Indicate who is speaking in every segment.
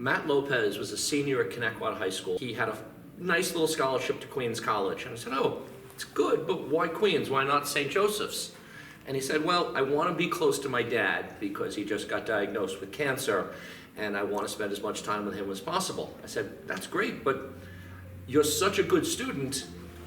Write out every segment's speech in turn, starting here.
Speaker 1: Matt Lopez was a senior at Connecticut High School. He had a nice little scholarship to Queens College. And I said, oh, it's good, but why Queens? Why not St. Joseph's? And he said, well, I want to be close to my dad because he just got diagnosed with cancer, and I want to spend as much time with him as possible. I said, that's great, but you're such a good student,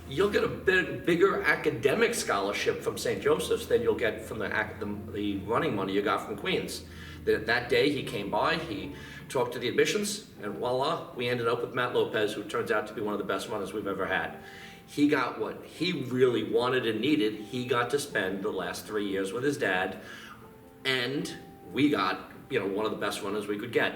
Speaker 1: you'll get a bigger academic scholarship from St. Joseph's than you'll get from the running money you got from Queens. That day he came by, he talked to the admissions, and voila, we ended up with Matt Lopez, who turns out to be one of the best runners we've ever had. He got what he really wanted and needed. He got to spend the last 3 years with his dad, and we got, one of the best runners we could get.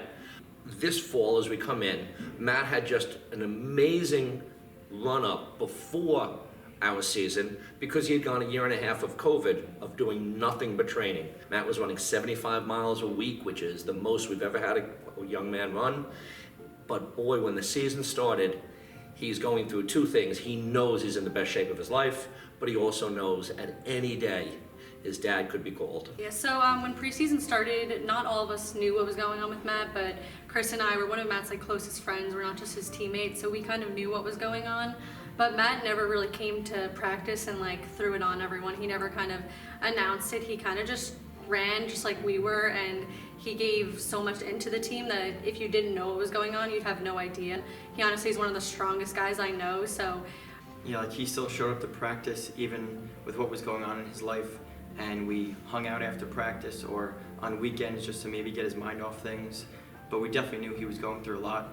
Speaker 1: This fall, as we come in, Matt had just an amazing run-up before our season because he had gone a year and a half of COVID of doing nothing but training. Matt was running 75 miles a week, which is the most we've ever had a young man run. But boy, when the season started, he's going through two things. He knows he's in the best shape of his life, but he also knows at any day his dad could be called.
Speaker 2: Yeah, so when preseason started, not all of us knew what was going on with Matt, but Chris and I were one of Matt's closest friends. We're not just his teammates, so we kind of knew what was going on. But Matt never really came to practice and threw it on everyone. He never kind of announced it. He kind of just ran just like we were, and he gave so much into the team that if you didn't know what was going on, you'd have no idea. He honestly is one of the strongest guys I know, so.
Speaker 3: Yeah, he still showed up to practice even with what was going on in his life, and we hung out after practice or on weekends just to maybe get his mind off things. But we definitely knew he was going through a lot,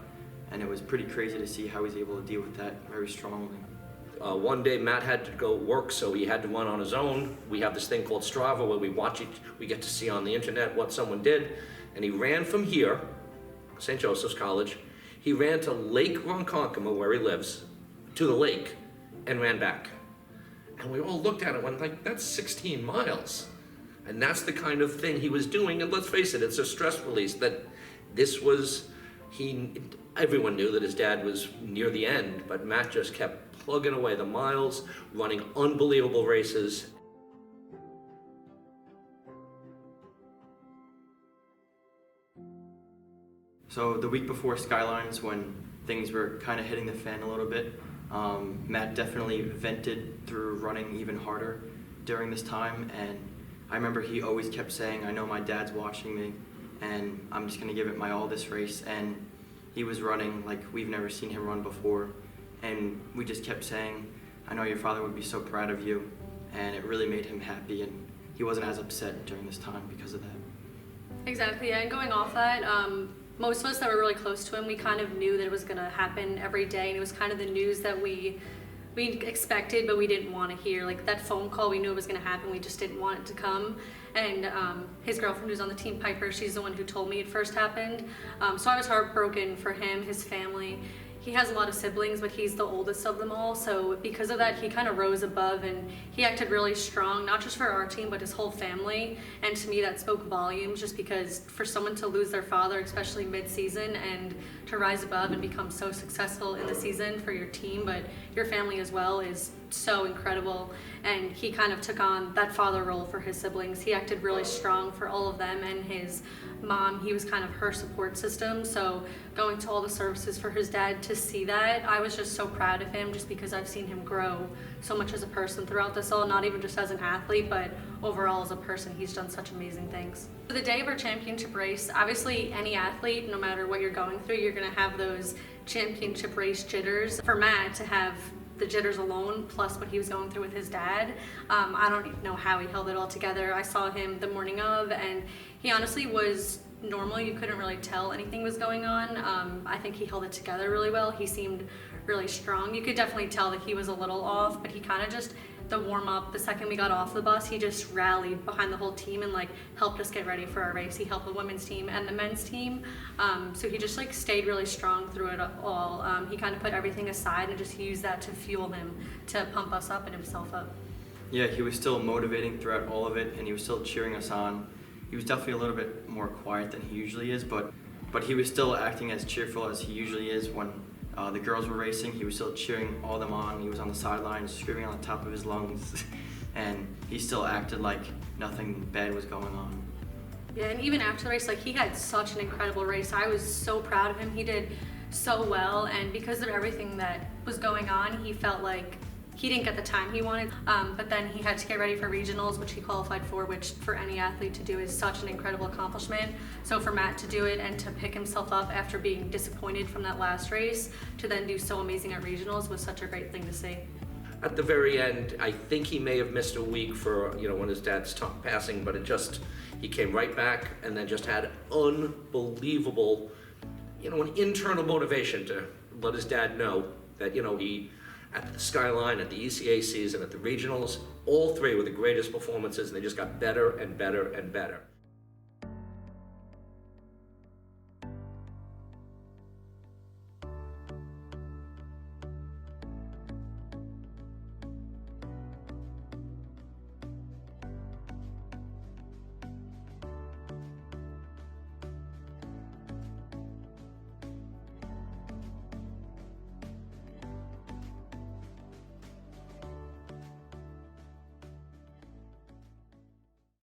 Speaker 3: and it was pretty crazy to see how he's able to deal with that very strongly.
Speaker 1: One day Matt had to go work, so he had to run on his own. We have this thing called Strava where we watch it, we get to see on the internet what someone did. And he ran from here, St. Joseph's College, he ran to Lake Ronkonkoma, where he lives, to the lake, and ran back. And we all looked at it and went that's 16 miles. And that's the kind of thing he was doing. And let's face it, it's a stress release that this was, everyone knew that his dad was near the end, but Matt just kept plugging away the miles, running unbelievable races.
Speaker 3: So the week before Skylines, when things were kind of hitting the fan a little bit, Matt definitely vented through running even harder during this time, and I remember he always kept saying, I know my dad's watching me, and I'm just going to give it my all this race. And he was running like we've never seen him run before, and we just kept saying, I know your father would be so proud of you, and it really made him happy, and he wasn't as upset during this time because of that.
Speaker 2: Exactly, yeah, and going off that, most of us that were really close to him, we kind of knew that it was going to happen every day, and it was kind of the news that we expected, but we didn't want to hear. That phone call, we knew it was going to happen, we just didn't want it to come. And his girlfriend who's on the team, Piper, she's the one who told me it first happened. So I was heartbroken for him, his family. He has a lot of siblings, but he's the oldest of them all, so because of that, he kind of rose above, and he acted really strong, not just for our team, but his whole family. And to me, that spoke volumes, just because for someone to lose their father, especially mid-season, and to rise above and become so successful in the season for your team, but your family as well, is so incredible. And he kind of took on that father role for his siblings. He acted really strong for all of them, and his mom, he was kind of her support system. So going to all the services for his dad, to see that, I was just so proud of him, just because I've seen him grow so much as a person throughout this all, not even just as an athlete, but overall as a person. He's done such amazing things. For the day of our championship race, obviously any athlete, no matter what you're going through, you're gonna have those championship race jitters. For Matt to have the jitters alone, plus what he was going through with his dad, I don't even know how he held it all together. I saw him the morning of, and he honestly was normal. You couldn't really tell anything was going on. I think he held it together really well. He seemed really strong. You could definitely tell that he was a little off, but he kind of just, the warm-up, the second we got off the bus, he just rallied behind the whole team and helped us get ready for our race. He helped the women's team and the men's team, so he just stayed really strong through it all. He kind of put everything aside and just used that to fuel him, to pump us up and himself up.
Speaker 3: Yeah, he was still motivating throughout all of it, and he was still cheering us on. He was definitely a little bit more quiet than he usually is, but he was still acting as cheerful as he usually is. When the girls were racing, he was still cheering all them on. He was on the sidelines, screaming on the top of his lungs, and he still acted like nothing bad was going on.
Speaker 2: Yeah, and even after the race, like he had such an incredible race. I was so proud of him. He did so well, and because of everything that was going on, he felt like he didn't get the time he wanted. But then he had to get ready for regionals, which he qualified for, which for any athlete to do is such an incredible accomplishment. So for Matt to do it and to pick himself up after being disappointed from that last race to then do so amazing at regionals was such a great thing to see.
Speaker 1: At the very end, I think he may have missed a week for, when his dad's passing, but he came right back and then just had unbelievable, an internal motivation to let his dad know that, he, at the Skyline, at the ECA season, at the regionals, all three were the greatest performances, and they just got better and better and better.